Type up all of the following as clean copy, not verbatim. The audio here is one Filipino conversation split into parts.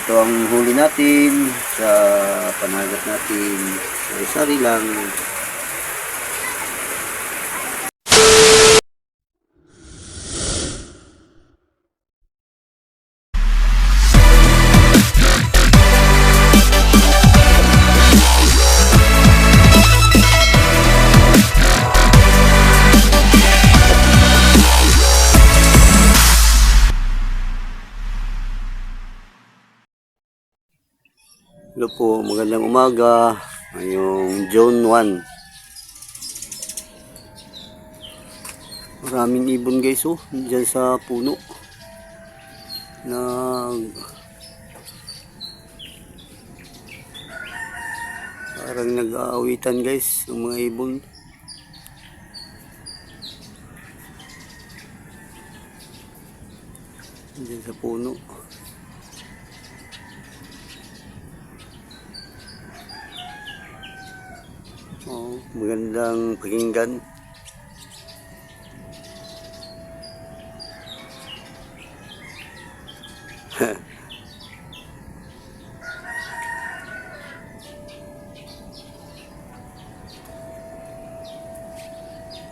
Ito ang huli natin sa panagat natin. Sari-sari lang. Hello po, magandang umaga. Ngayong June 1. Maraming ibon guys dyan sa puno. Parang nag-aawitan guys yung mga ibon. Dyan sa puno. Oh, magandang pakinggan.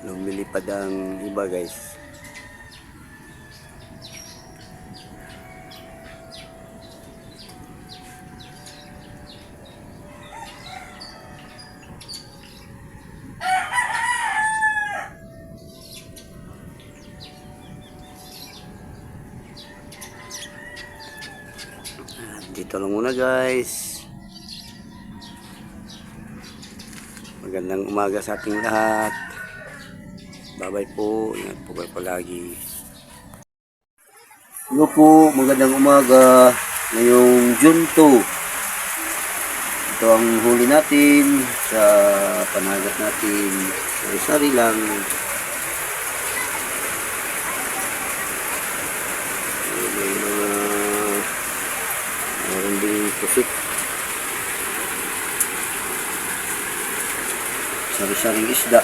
Lumilipad ang iba guys. Dito lang muna guys. Magandang umaga sa ating lahat. Bye-bye po. Ingat po kayo palagi. Hello po. Magandang umaga. Ngayong June 2. Ito ang huli natin sa panagat natin. Sari-sari lang. Meron din pusit. Sari-saring isda.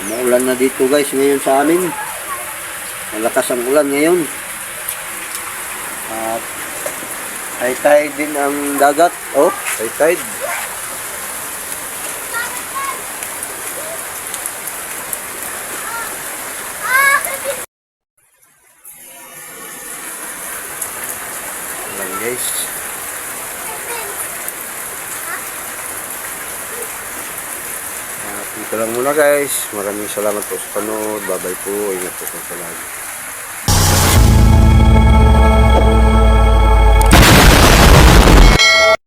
Maulan na dito guys ngayon sa amin. Malakas ang ulan ngayon. At high tide din ang dagat. Oh, high tide. Ayan guys. Dito lang muna guys. Maraming salamat po sa panood. Bye bye po. Ingat po sa palagi.